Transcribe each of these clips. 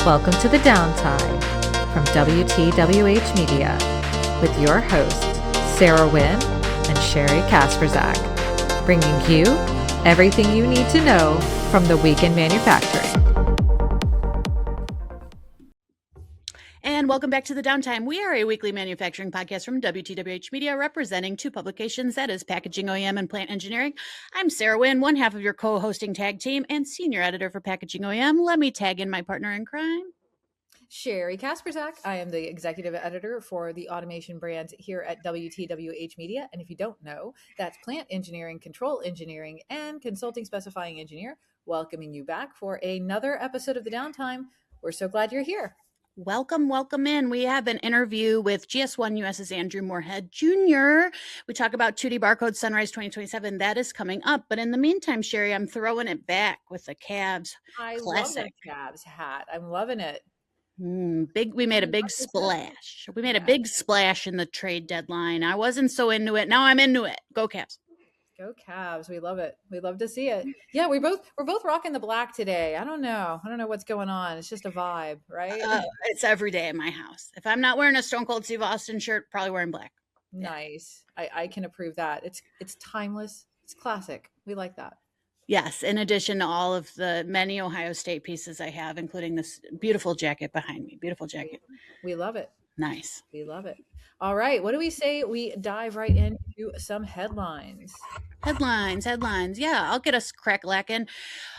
Welcome to the Downtime from WTWH Media with your hosts, Sarah Wynn and Sherry Kasperzak, bringing you everything you need to know from the week in manufacturing. And welcome back to the Downtime. We are a weekly manufacturing podcast from WTWH Media representing two publications, that is Packaging OEM and Plant Engineering. I'm Sarah Wynn, one half of your co-hosting tag team and senior editor for Packaging OEM. Let me tag in my partner in crime, Sherry Kasperzak. I am the executive editor for the automation brand here at WTWH Media. And if you don't know, that's Plant Engineering, Control Engineering, and Consulting Specifying Engineer, welcoming you back for another episode of the Downtime. We're so glad you're here. Welcome in. We have an interview with GS1 US's Andrew Morehead Jr. We talk about 2D barcode Sunrise 2027. That is coming up. But in the meantime, Sherry, I'm throwing it back with the Cavs I classic. love the Cavs hat. I'm loving it. We made a big splash. We made a big splash in the trade deadline. I wasn't so into it. Now I'm into it. Go Cavs. Go Cavs. We love it. We love to see it. Yeah, we're both rocking the black today. I don't know what's going on. It's just a vibe, right? It's every day in my house. If I'm not wearing a Stone Cold Steve Austin shirt, probably wearing black. Nice. I can approve that. It's timeless. It's classic. We like that. Yes, in addition to all of the many Ohio State pieces I have, including this beautiful jacket behind me. Beautiful jacket. We love it. Nice. We love it. All right. What do we say we dive right into some headlines? Headlines. Yeah, I'll get us crack-lacking.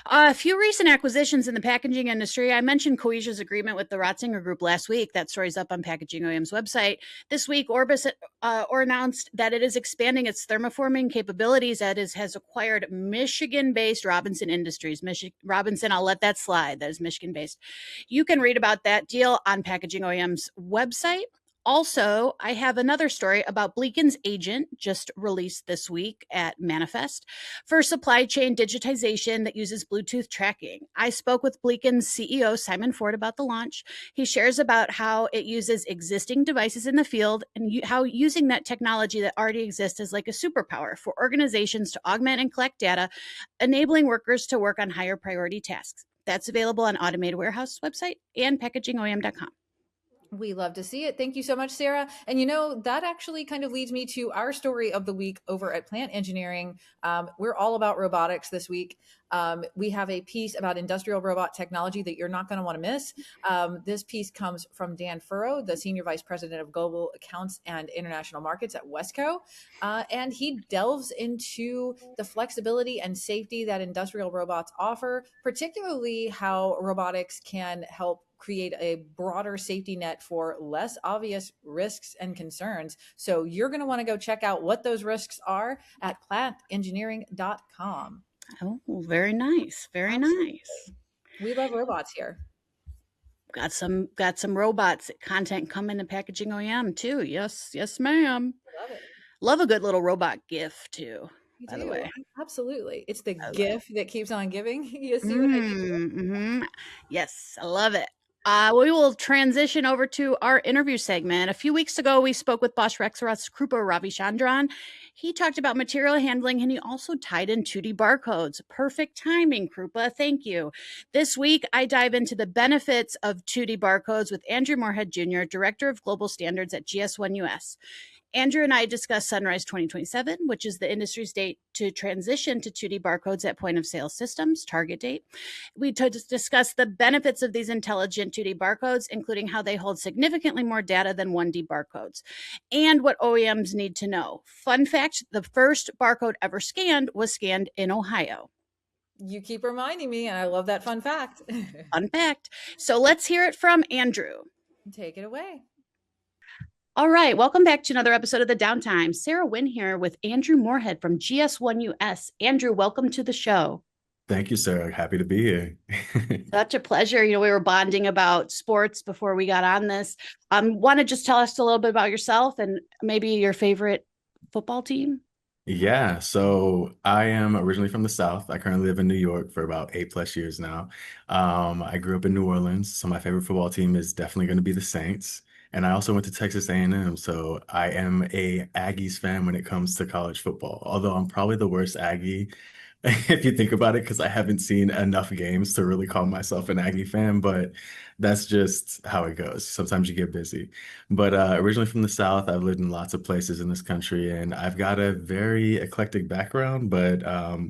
A few recent acquisitions in the packaging industry. I mentioned Coesia's agreement with the Rotzinger Group last week. That story's up on Packaging OEM's website. This week, Orbis announced that it is expanding its thermoforming capabilities. That has acquired Michigan-based Robinson Industries. Robinson, I'll let that slide. That is Michigan-based. You can read about that deal on Packaging OEM's website. Also, I have another story about Bleakin's agent, just released this week at Manifest, for supply chain digitization that uses Bluetooth tracking. I spoke with Bleakin's CEO, Simon Ford, about the launch. He shares about how it uses existing devices in the field and how using that technology that already exists is like a superpower for organizations to augment and collect data, enabling workers to work on higher priority tasks. That's available on Automated Warehouse website and packagingoem.com. We love to see it. Thank you so much, Sarah. And that actually kind of leads me to our story of the week over at Plant Engineering. We're all about robotics this week. We have a piece about industrial robot technology that you're not going to want to miss. This piece comes from Dan Furrow, the Senior Vice President of Global Accounts and International Markets at Wesco. And he delves into the flexibility and safety that industrial robots offer, particularly how robotics can help create a broader safety net for less obvious risks and concerns. So you're going to want to go check out what those risks are at plantengineering.com. Oh, very nice. Very nice. We love robots here. Got some robots content coming to Packaging OEM too. Yes, ma'am. Love it. Love a good little robot GIF too. By the way, absolutely, it's the GIF that keeps on giving. You see what I mean? Yes, I love it. We will transition over to our interview segment. A few weeks ago, we spoke with Bosch Rexroth's Krupa Ravichandran. He talked about material handling, and he also tied in 2D barcodes. Perfect timing, Krupa. Thank you. This week, I dive into the benefits of 2D barcodes with Andrew Morehead Jr., Director of Global Standards at GS1 US. Andrew and I discussed Sunrise 2027, which is the industry's date to transition to 2D barcodes at point of sale systems, target date. We discussed the benefits of these intelligent 2D barcodes, including how they hold significantly more data than 1D barcodes, and what OEMs need to know. Fun fact, the first barcode ever scanned was scanned in Ohio. You keep reminding me, and I love that fun fact. Fun fact. So let's hear it from Andrew. Take it away. All right, welcome back to another episode of The Downtime. Sarah Wynn here with Andrew Morehead from GS1 US. Andrew, welcome to the show. Thank you, Sarah. Happy to be here. Such a pleasure. We were bonding about sports before we got on this. Want to just tell us a little bit about yourself and maybe your favorite football team? Yeah, so I am originally from the South. I currently live in New York for about 8+ years now. I grew up in New Orleans, so my favorite football team is definitely going to be the Saints. And I also went to Texas A&M, so I am a Aggies fan when it comes to college football. Although I'm probably the worst Aggie if you think about it, because I haven't seen enough games to really call myself an Aggie fan, but that's just how it goes. Sometimes you get busy. But originally from the South, I've lived in lots of places in this country, and I've got a very eclectic background, but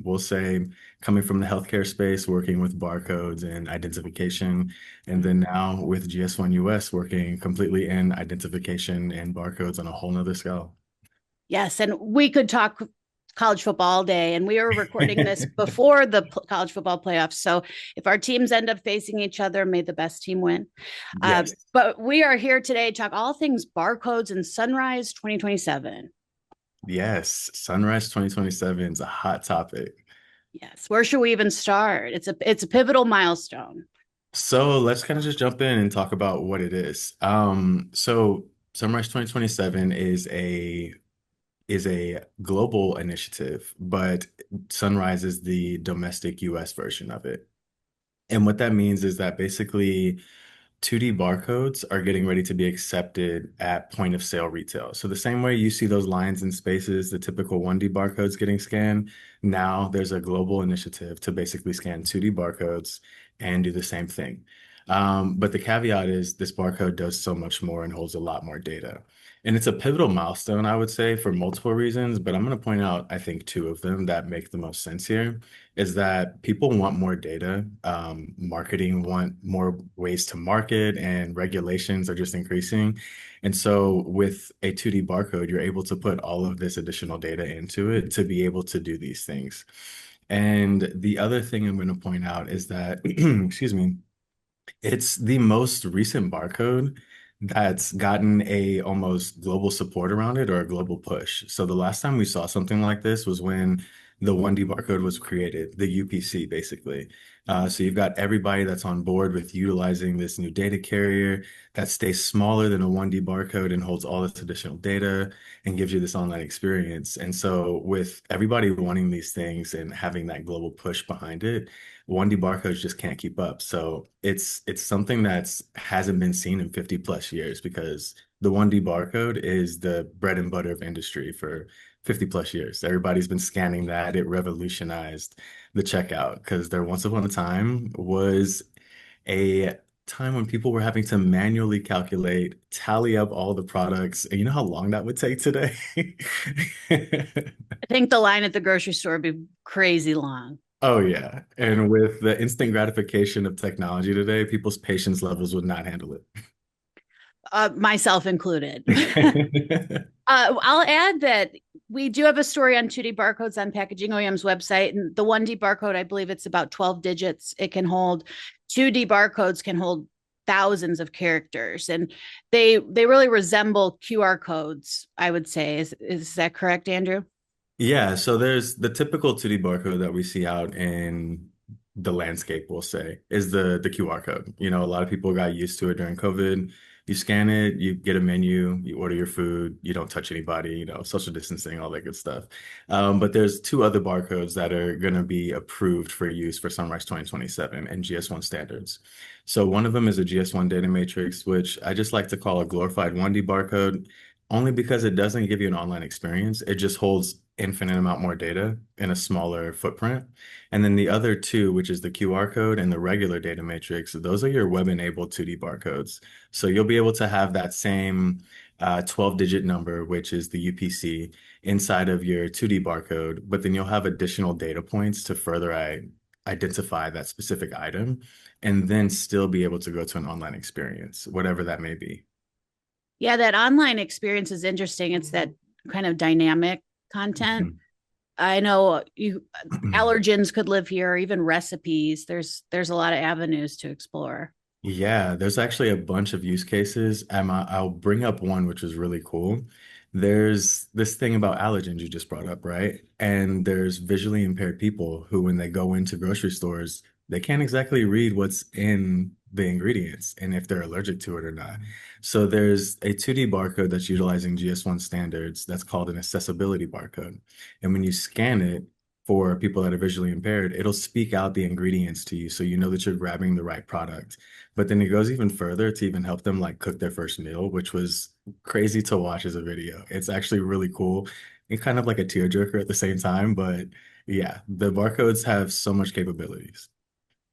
we'll say coming from the healthcare space, working with barcodes and identification, and then now with GS1 US, working completely in identification and barcodes on a whole nother scale. Yes, and we could talk college football all day, and we are recording this before the college football playoffs. So if our teams end up facing each other, may the best team win. Yes. But we are here today to talk all things barcodes and Sunrise 2027. Yes, Sunrise 2027 is a hot topic. Yes, where should we even start? It's a pivotal milestone. So let's kind of just jump in and talk about what it is. So Sunrise 2027 is a global initiative, but Sunrise is the domestic US version of it. And what that means is that basically 2D barcodes are getting ready to be accepted at point of sale retail. So the same way you see those lines and spaces, the typical 1D barcodes getting scanned, now there's a global initiative to basically scan 2D barcodes and do the same thing. But the caveat is this barcode does so much more and holds a lot more data. And it's a pivotal milestone, I would say, for multiple reasons, but I'm going to point out, I think, two of them that make the most sense here is that people want more data. Marketing want more ways to market, and regulations are just increasing. And so with a 2D barcode, you're able to put all of this additional data into it to be able to do these things. And the other thing I'm going to point out is that, excuse me, it's the most recent barcode that's gotten a almost global support around it or a global push. So the last time we saw something like this was when the 1D barcode was created, the UPC basically. So you've got everybody that's on board with utilizing this new data carrier that stays smaller than a 1D barcode and holds all this additional data and gives you this online experience. And so with everybody wanting these things and having that global push behind it, 1D barcodes just can't keep up. So it's something that's hasn't been seen in 50 plus years because the 1D barcode is the bread and butter of industry for 50 plus years. Everybody's been scanning that. It revolutionized the checkout because there once upon a time was a time when people were having to manually calculate, tally up all the products. And you know how long that would take today? I think the line at the grocery store would be crazy long. Oh yeah. And with the instant gratification of technology today, people's patience levels would not handle Myself included. it. I'll add that we do have a story on 2D barcodes on Packaging OEM's website. And the 1D barcode, I believe it's about 12 digits it can hold. 2D barcodes can hold thousands of characters. And they really resemble QR codes, I would say. Is that correct, Andrew? Yeah, so there's the typical 2D barcode that we see out in the landscape, we'll say, is the QR code. You know, a lot of people got used to it during COVID. You scan it, you get a menu, you order your food, you don't touch anybody, you know, social distancing, all that good stuff. But there's two other barcodes that are going to be approved for use for Sunrise 2027 and GS1 standards. So one of them is a GS1 data matrix, which I just like to call a glorified 1D barcode, only because it doesn't give you an online experience. It just holds infinite amount more data in a smaller footprint. And then the other two, which is the QR code and the regular data matrix, those are your web-enabled 2D barcodes. So you'll be able to have that same 12-digit number, which is the UPC, inside of your 2D barcode, but then you'll have additional data points to further identify that specific item, and then still be able to go to an online experience, whatever that may be. Yeah, that online experience is interesting. It's that kind of dynamic content. I know allergens could live here, or even recipes. There's a lot of avenues to explore. Yeah, there's actually a bunch of use cases. I'll bring up one which is really cool. There's this thing about allergens you just brought up, right? And there's visually impaired people who, when they go into grocery stores, they can't exactly read what's in the ingredients and if they're allergic to it or not. So there's a 2D barcode that's utilizing GS1 standards that's called an accessibility barcode. And when you scan it, for people that are visually impaired, it'll speak out the ingredients to you so you know that you're grabbing the right product. But then it goes even further to even help them like cook their first meal, which was crazy to watch as a video. It's actually really cool and kind of like a tearjerker at the same time, but Yeah, the barcodes have so much capabilities.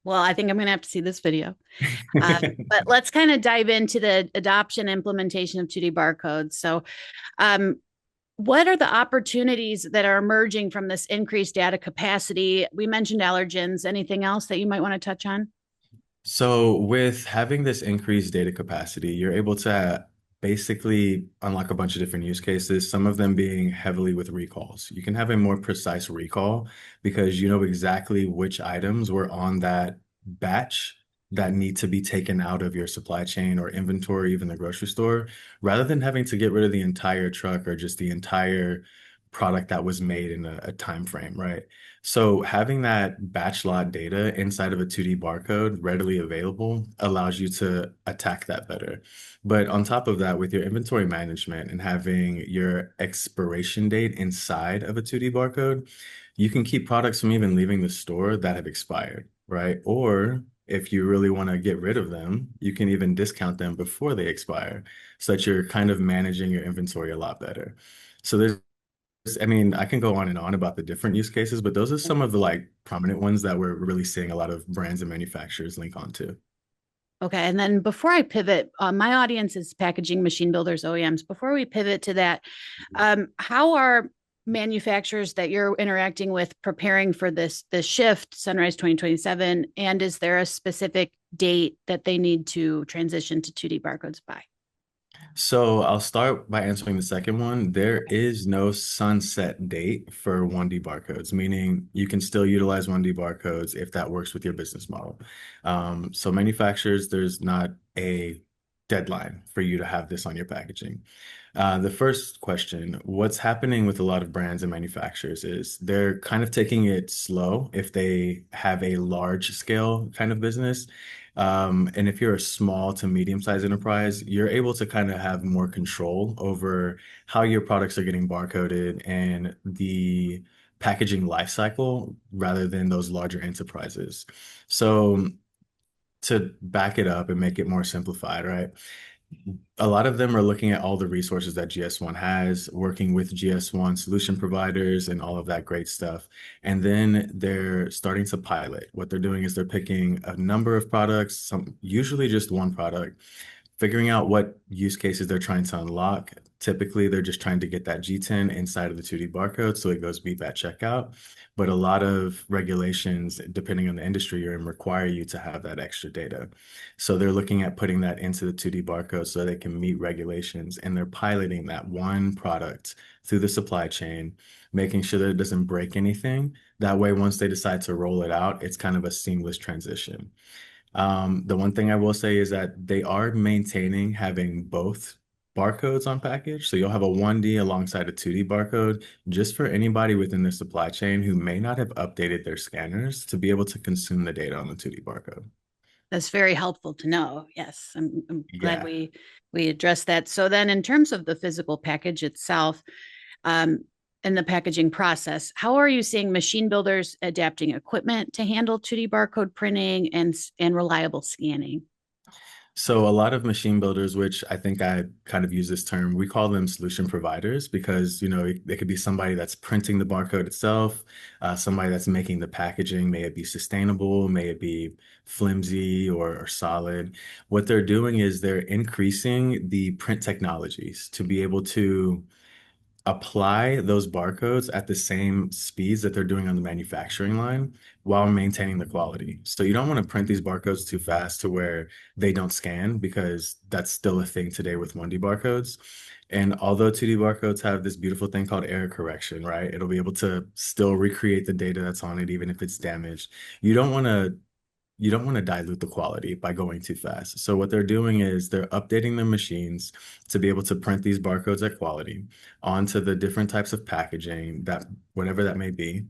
Well, I think I'm going to have to see this video. But let's kind of dive into the adoption implementation of 2D barcodes. So, um, what are the opportunities that are emerging from this increased data capacity? We mentioned allergens. Anything else that you might want to touch on? So with having this increased data capacity, you're able to basically unlock a bunch of different use cases, some of them being heavily with recalls. You can have a more precise recall because you know exactly which items were on that batch that need to be taken out of your supply chain or inventory, even the grocery store, rather than having to get rid of the entire truck or just the entire product that was made in a time frame, right? So having that batch lot data inside of a 2D barcode readily available allows you to attack that better. But on top of that, with your inventory management and having your expiration date inside of a 2D barcode, you can keep products from even leaving the store that have expired, right? Or if you really want to get rid of them, you can even discount them before they expire, so that you're kind of managing your inventory a lot better. So there's I mean, I can go on and on about the different use cases, but those are some of the like prominent ones that we're really seeing a lot of brands and manufacturers link onto. Okay. And then before I pivot, my audience is packaging machine builders, OEMs. Before we pivot to that, how are manufacturers that you're interacting with preparing for this shift, Sunrise 2027? And is there a specific date that they need to transition to 2D barcodes by? So I'll start by answering the second one. There is no sunset date for 1D barcodes, meaning you can still utilize 1D barcodes if that works with your business model. So manufacturers, there's not a deadline for you to have this on your packaging. The first question, what's happening with a lot of brands and manufacturers is they're kind of taking it slow if they have a large scale kind of business. And if you're a small to medium-sized enterprise, you're able to kind of have more control over how your products are getting barcoded and the packaging life cycle rather than those larger enterprises. So to back it up and make it more simplified, right? A lot of them are looking at all the resources that GS1 has, working with GS1 solution providers and all of that great stuff. And then they're starting to pilot. What they're doing is they're picking a number of products, some usually just one product, figuring out what use cases they're trying to unlock. Typically, they're just trying to get that G10 inside of the 2D barcode so it goes beat that checkout. But a lot of regulations, depending on the industry you're in, require you to have that extra data. So they're looking at putting that into the 2D barcode so they can meet regulations. And they're piloting that one product through the supply chain, making sure that it doesn't break anything. That way, once they decide to roll it out, it's kind of a seamless transition. The one thing I will say is that they are maintaining having both barcodes on package. So you'll have a 1D alongside a 2D barcode just for anybody within the supply chain who may not have updated their scanners to be able to consume the data on the 2D barcode. That's very helpful to know. Yes, I'm glad Yeah. we addressed that. So then, in terms of the physical package itself, um, and the packaging process, how are you seeing machine builders adapting equipment to handle 2D barcode printing and reliable scanning? So a lot of machine builders, which I think I kind of use this term, we call them solution providers because, you know, it could be somebody that's printing the barcode itself, somebody that's making the packaging, may it be sustainable, may it be flimsy or solid. What they're doing is they're increasing the print technologies to be able to apply those barcodes at the same speeds that they're doing on the manufacturing line while maintaining the quality. So you don't want to print these barcodes too fast to where they don't scan because that's still a thing today with 1D barcodes. And although 2D barcodes have this beautiful thing called error correction, right? It'll be able to still recreate the data that's on it, even if it's damaged. You don't want to you don't want to dilute the quality by going too fast. So what they're doing is they're updating their machines to be able to print these barcodes at quality onto the different types of packaging that whatever that may be.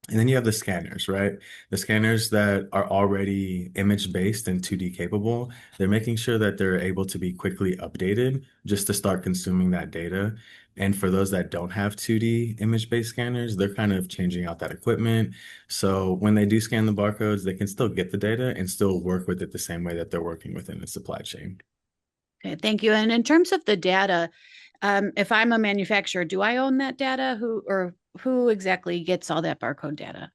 And then you have the scanners, right? The scanners that are already image-based and 2D capable, they're making sure that they're able to be quickly updated just to start consuming that data. And for those that don't have 2D image-based scanners, they're kind of changing out that equipment. So when they do scan the barcodes, they can still get the data and still work with it the same way that they're working within the supply chain. Okay, thank you. And in terms of the data, if I'm a manufacturer, do I own that data? Who or who exactly gets all that barcode data?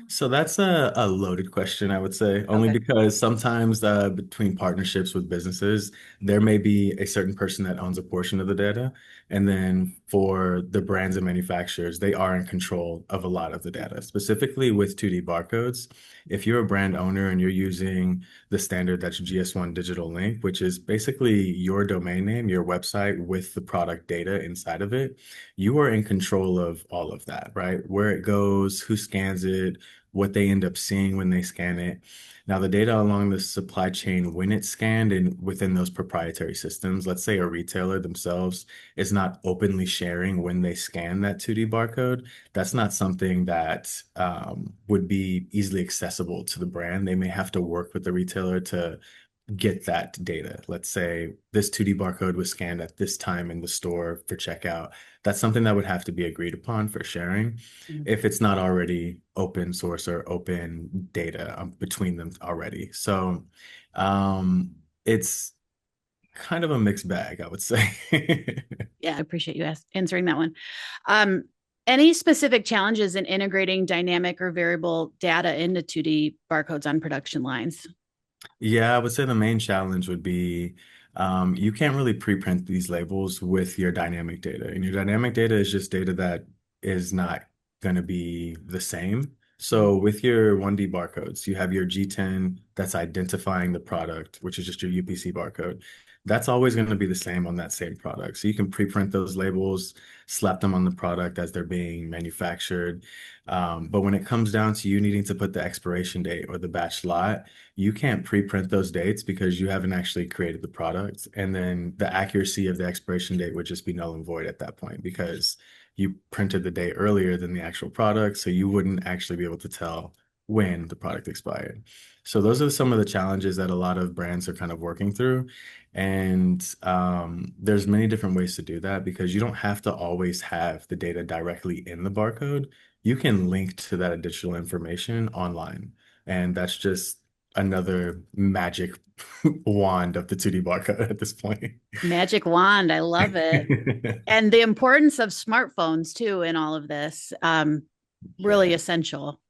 So that's a loaded question, I would say, only Okay. because sometimes between partnerships with businesses, there may be a certain person that owns a portion of the data. And then for the brands and manufacturers, they are in control of a lot of the data. Specifically with 2D barcodes, if you're a brand owner and you're using the standard that's GS1 Digital Link, which is basically your domain name, your website with the product data inside of it, you are in control of all of that, right? Where it goes, who scans it, what they end up seeing when they scan it. Now, the data along the supply chain, when it's scanned and within those proprietary systems, let's say a retailer themselves is not openly sharing when they scan that 2D barcode, that's not something that would be easily accessible to the brand. They may have to work with the retailer to get that data. Let's say this 2D barcode was scanned at this time in the store for checkout. That's something that would have to be agreed upon for sharing Mhm. if it's not already open source or open data between them already. So it's kind of a mixed bag, I would say. Yeah, I appreciate you answering that one. Um, any specific challenges in integrating dynamic or variable data into 2D barcodes on production lines? Yeah, I would say the main challenge would be you can't really preprint these labels with your dynamic data. And your dynamic data is just data that is not going to be the same. So with your 1D barcodes, you have your G10 that's identifying the product, which is just your UPC barcode. That's always going to be the same on that same product. So you can preprint those labels, slap them on the product as they're being manufactured. But when it comes down to you needing to put the expiration date or the batch lot, you can't pre-print those dates because you haven't actually created the product. And then the accuracy of the expiration date would just be null and void at that point because you printed the date earlier than the actual product. So you wouldn't actually be able to tell when the product expired. So those are some of the challenges that a lot of brands are kind of working through. And there's many different ways to do that because you don't have to always have the data directly in the barcode. You can link to that additional information online. And that's just another magic wand of the 2D barcode at this point. Magic wand. I love it. And the importance of smartphones too in all of this. Really Yeah, essential.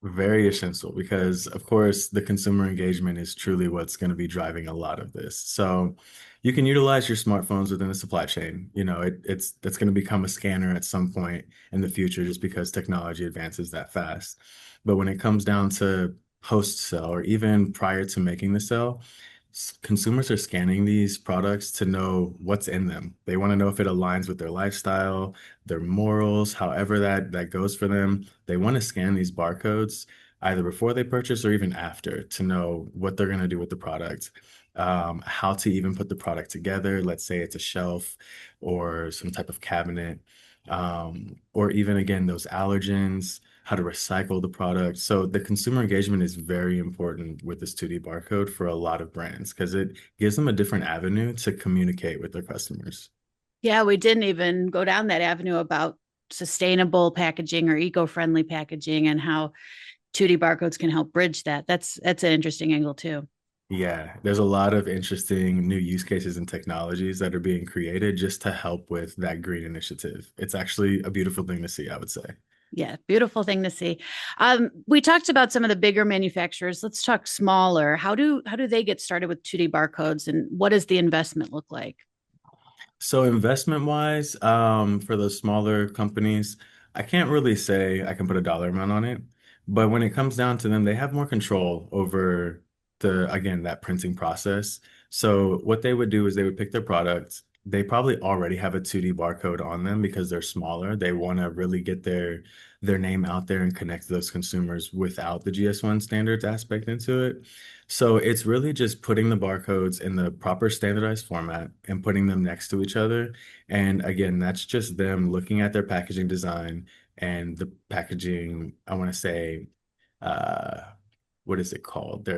very essential because, of course, the consumer engagement is truly what's going to be driving a lot of this. So you can utilize your smartphones within the supply chain. You know, it's going to become a scanner at some point in the future just because technology advances that fast. But when it comes down to post sale or even prior to making the sale, consumers are scanning these products to know what's in them. They want to know if it aligns with their lifestyle, their morals, however that goes for them. They want to scan these barcodes either before they purchase or even after to know what they're going to do with the product, how to even put the product together. Let's say it's a shelf or some type of cabinet, or even again, those allergens, how to recycle the product. So the consumer engagement is very important with this 2D barcode for a lot of brands because it gives them a different avenue to communicate with their customers. Yeah, we didn't even go down that avenue about sustainable packaging or eco-friendly packaging and how 2D barcodes can help bridge that. That's an interesting angle too. Yeah, there's a lot of interesting new use cases and technologies that are being created just to help with that green initiative. It's actually a beautiful thing to see, I would say. Yeah, beautiful thing to see. We talked about some of the bigger manufacturers. Let's talk smaller. How do they get started with 2D barcodes and what does the investment look like? So investment wise, for those smaller companies, I can't really say I can put a dollar amount on it, but when it comes down to them, they have more control over again, that printing process. So what they would do is they would pick their products. They probably already have a 2D barcode on them because they're smaller. They want to really get their name out there and connect those consumers without the GS1 standards aspect into it. So it's really just putting the barcodes in the proper standardized format and putting them next to each other. And again, that's just them looking at their packaging design and the packaging, I want to say, uh, what is it called?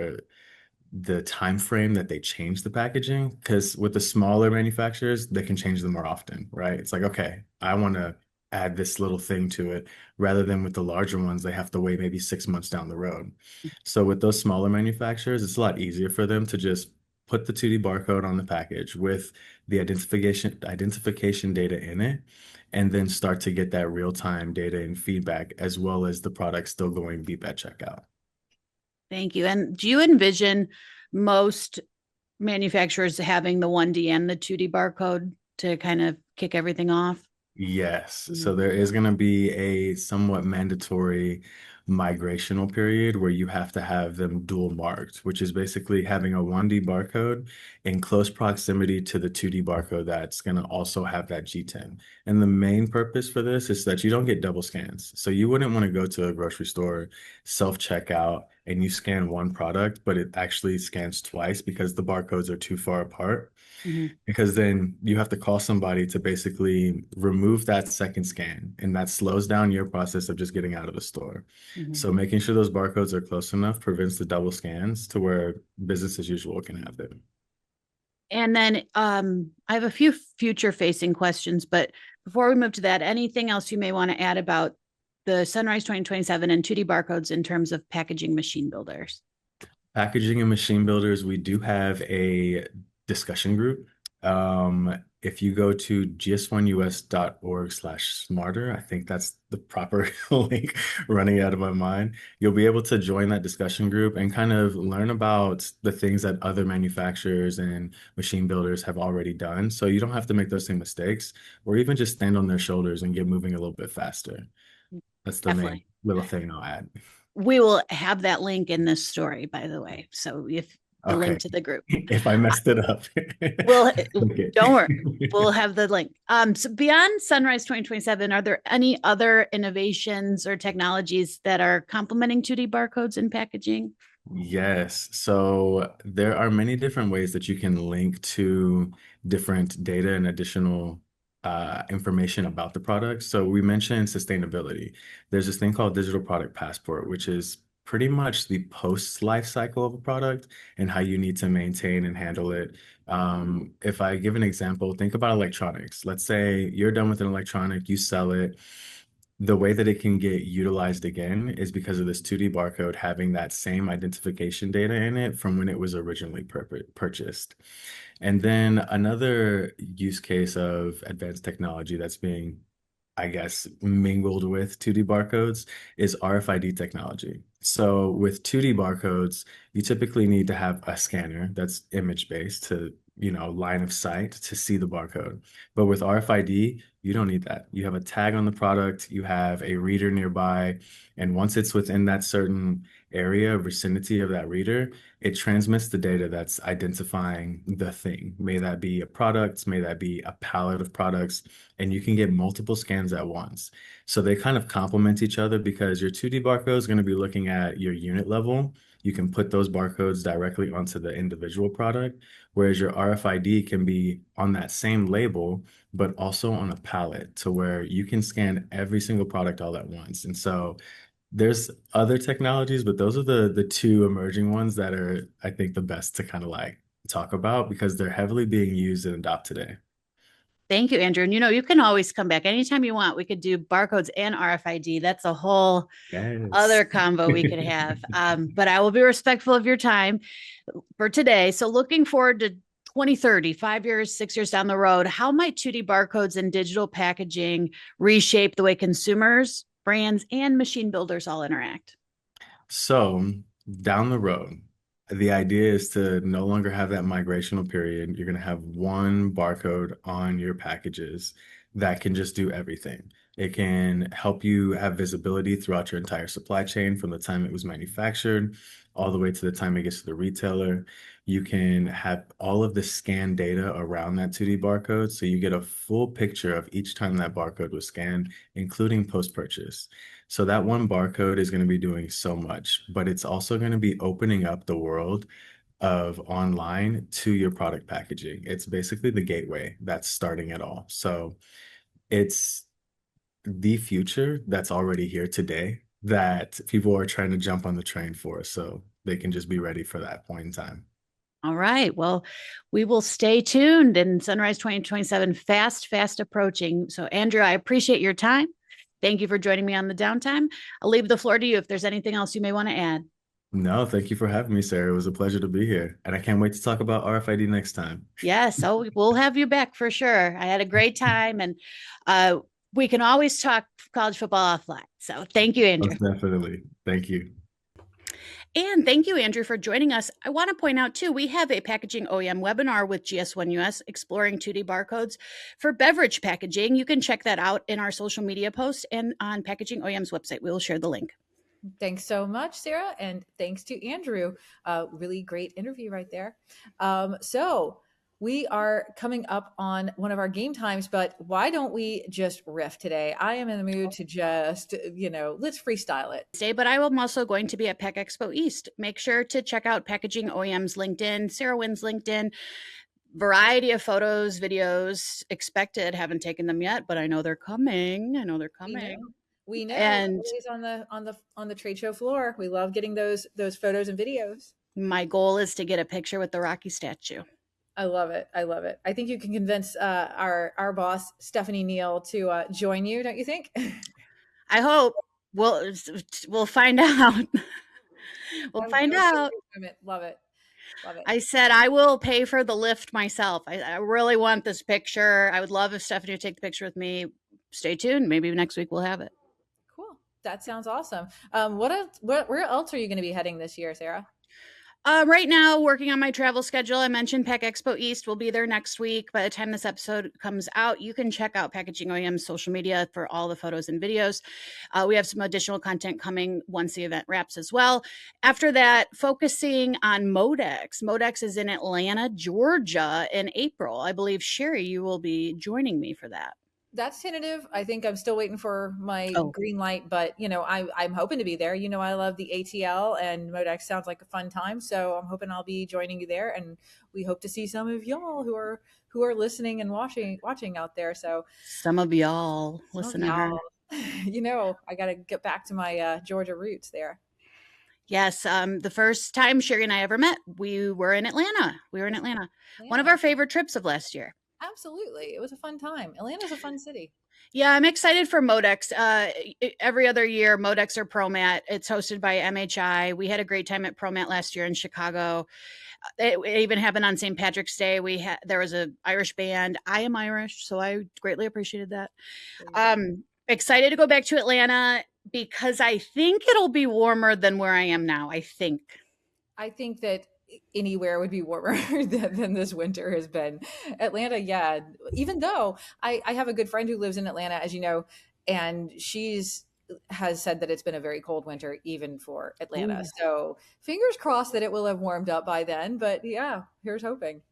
The time frame that they change the packaging. Because with the smaller manufacturers, they can change them more often, right? It's like, okay, I want to add this little thing to it, rather than with the larger ones, they have to wait maybe 6 months down the road. So with those smaller manufacturers, it's a lot easier for them to just put the 2D barcode on the package with the identification data in it, and then start to get that real-time data and feedback, as well as the product still going beep at checkout. Thank you. And do you envision most manufacturers having the 1D and the 2D barcode to kind of kick everything off? Yes. So there is going to be a somewhat mandatory migrational period where you have to have them dual marked, which is basically having a 1D barcode in close proximity to the 2D barcode that's going to also have that G10. And the main purpose for this is that you don't get double scans. So you wouldn't want to go to a grocery store, self-checkout, and you scan one product, but it actually scans twice because the barcodes are too far apart. Mhm. Because then you have to call somebody to basically remove that second scan, and that slows down your process of just getting out of the store. Mhm. So making sure those barcodes are close enough prevents the double scans to where business as usual can have them. And then I have a few future facing questions, but before we move to that, anything else you may want to add about the Sunrise 2027 and 2D barcodes in terms of packaging machine builders? Packaging and machine builders, we do have a discussion group. If you go to gs1us.org/smarter, I think that's the proper link running out of my mind. You'll be able to join that discussion group and kind of learn about the things that other manufacturers and machine builders have already done. So you don't have to make those same mistakes, or even just stand on their shoulders and get moving a little bit faster. That's the main Definitely. little thing I'll add. We will have that link in this story, by the way. So if the link Okay. to the group, If I messed it up. we'll Okay. don't worry, we'll have the link. So beyond Sunrise 2027, are there any other innovations or technologies that are complementing 2D barcodes in packaging? Yes. So there are many different ways that you can link to different data and additional information about the product. So we mentioned sustainability. There's this thing called Digital Product Passport, which is pretty much the post life cycle of a product and how you need to maintain and handle it. If I give an example, think about electronics. Let's say you're done with an electronic, you sell it. The way that it can get utilized again is because of this 2D barcode having that same identification data in it from when it was originally purchased. And then another use case of advanced technology that's being, I guess, mingled with 2D barcodes is RFID technology. So with 2D barcodes, you typically need to have a scanner that's image-based to, line of sight to see the barcode. But with RFID, you don't need that. You have a tag on the product, you have a reader nearby, and once it's within that certain area of vicinity of that reader, it transmits the data that's identifying the thing. May that be a product, may that be a palette of products, and you can get multiple scans at once. So they kind of complement each other because your 2D barcode is going to be looking at your unit level. You can put those barcodes directly onto the individual product, whereas your RFID can be on that same label, but also on a palette to where you can scan every single product all at once. And so there's other technologies, but those are the two emerging ones that are, I think, the best to kind of like talk about because they're heavily being used and adopted today. Thank you, Andrew. And you can always come back anytime you want. We could do barcodes and RFID. That's a whole Yes. other combo we could have. But I will be respectful of your time for today. So looking forward to 2030, 5 years, 6 years down the road, how might 2D barcodes and digital packaging reshape the way consumers, brands, and machine builders all interact? So down the road, the idea is to no longer have that migrational period. You're going to have one barcode on your packages that can just do everything. It can help you have visibility throughout your entire supply chain from the time it was manufactured all the way to the time it gets to the retailer. You can have all of the scan data around that 2D barcode. So you get a full picture of each time that barcode was scanned, including post-purchase. So that one barcode is going to be doing so much, but it's also going to be opening up the world of online to your product packaging. It's basically the gateway that's starting it all. So it's the future that's already here today that people are trying to jump on the train for, so they can just be ready for that point in time. All right. Well, we will stay tuned and Sunrise 2027 fast approaching. So, Andrew, I appreciate your time. Thank you for joining me on the downtime. I'll leave the floor to you if there's anything else you may want to add. No, thank you for having me, Sarah. It was a pleasure to be here. And I can't wait to talk about RFID next time. Yes, so we'll have you back for sure. I had a great time, and we can always talk college football offline. So thank you, Andrew. Most definitely. Thank you. And thank you, Andrew, for joining us. I want to point out, too, we have a packaging OEM webinar with GS1 US exploring 2D barcodes for beverage packaging. You can check that out in our social media post and on Packaging OEM's website. We will share the link. Thanks so much, Sarah. And thanks to Andrew. Really great interview right there. So we are coming up on one of our game times, but why don't we just riff today? I am in the mood to just, let's freestyle it. Today, but I am also going to be at Pack Expo East. Make sure to check out Packaging OEM's LinkedIn, Sarah Wynn's LinkedIn. Variety of photos, videos expected. Haven't taken them yet, but I know they're coming. We know. And always on the trade show floor. We love getting those photos and videos. my goal is to get a picture with the Rocky statue. I love it. I think you can convince our boss Stephanie Neal to join you. Don't you think? I hope. We'll find out. We'll find out. Love it. I said I will pay for the lift myself. I really want this picture. I would love if Stephanie would take the picture with me. Stay tuned. Maybe next week we'll have it. Cool. That sounds awesome. Where else are you going to be heading this year, Sarah? Right now, working on my travel schedule. I mentioned Pack Expo East will be there next week. By the time this episode comes out, you can check out Packaging OEM's social media for all the photos and videos. We have some additional content coming once the event wraps as well. After that, focusing on Modex. Modex is in Atlanta, Georgia in April. I believe, Sherry, you will be joining me for that. That's tentative. I think I'm still waiting for my green light, but I'm hoping to be there. I love the ATL, and Modex sounds like a fun time. So I'm hoping I'll be joining you there, and we hope to see some of y'all who are listening and watching out there. So some of y'all listen to her. I got to get back to my Georgia roots there. Yes. The first time Sherry and I ever met, we were in Atlanta. Yeah. One of our favorite trips of last year. Absolutely. It was a fun time. Atlanta's a fun city. Yeah, I'm excited for Modex. Every other year, Modex or ProMat. It's hosted by MHI. We had a great time at ProMat last year in Chicago. It even happened on St. Patrick's Day. There was an Irish band. I am Irish, so I greatly appreciated that. Excited to go back to Atlanta because I think it'll be warmer than where I am now. I think that anywhere would be warmer than this winter has been. Atlanta, yeah. Even though I have a good friend who lives in Atlanta, as you know, and has said that it's been a very cold winter even for Atlanta. Ooh. So fingers crossed that it will have warmed up by then. But yeah, here's hoping.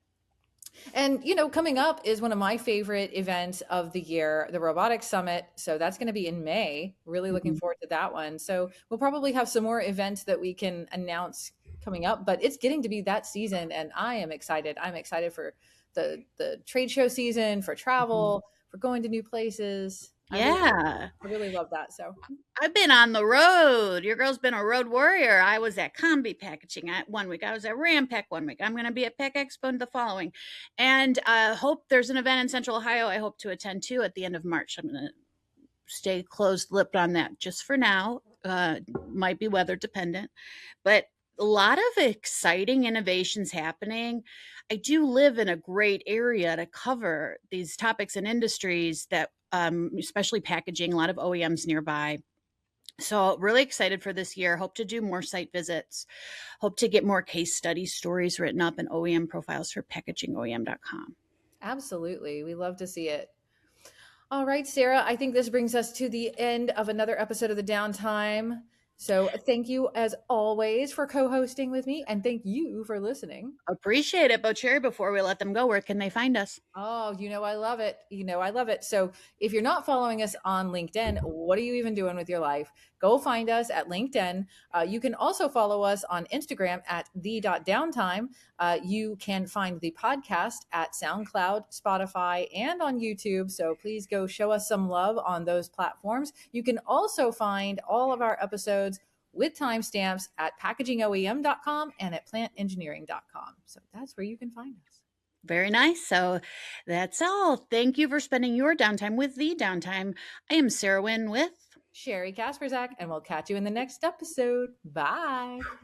And, coming up is one of my favorite events of the year, the Robotics Summit. So that's going to be in May. Really looking forward to that one. So we'll probably have some more events that we can announce coming up, but it's getting to be that season, and I am excited. I'm excited for the trade show season, for travel, for going to new places. Yeah. I really love that. So I've been on the road. Your girl's been a road warrior. I was at Combi Packaging one week. I was at Rampack one week. I'm going to be at Pack Expo the following. And hope there's an event in Central Ohio I hope to attend too at the end of March. I'm going to stay closed-lipped on that just for now. Might be weather dependent, but a lot of exciting innovations happening. I do live in a great area to cover these topics and industries that, especially packaging, a lot of OEMs nearby. So really excited for this year. Hope to do more site visits. Hope to get more case study stories written up and OEM profiles for packagingoem.com. Absolutely. We love to see it. All right, Sarah, I think this brings us to the end of another episode of the Downtime. So thank you, as always, for co-hosting with me, and thank you for listening. Appreciate it. But Sherry, before we let them go, where can they find us? Oh, I love it. So if you're not following us on LinkedIn, what are you even doing with your life? Go find us at LinkedIn. You can also follow us on Instagram at the.downtime. You can find the podcast at SoundCloud, Spotify, and on YouTube. So please go show us some love on those platforms. You can also find all of our episodes with timestamps at packagingoem.com and at plantengineering.com. So that's where you can find us. Very nice. So that's all. Thank you for spending your downtime with the Downtime. I am Sarah Wynn with Sherry Kasperzak, and we'll catch you in the next episode. Bye.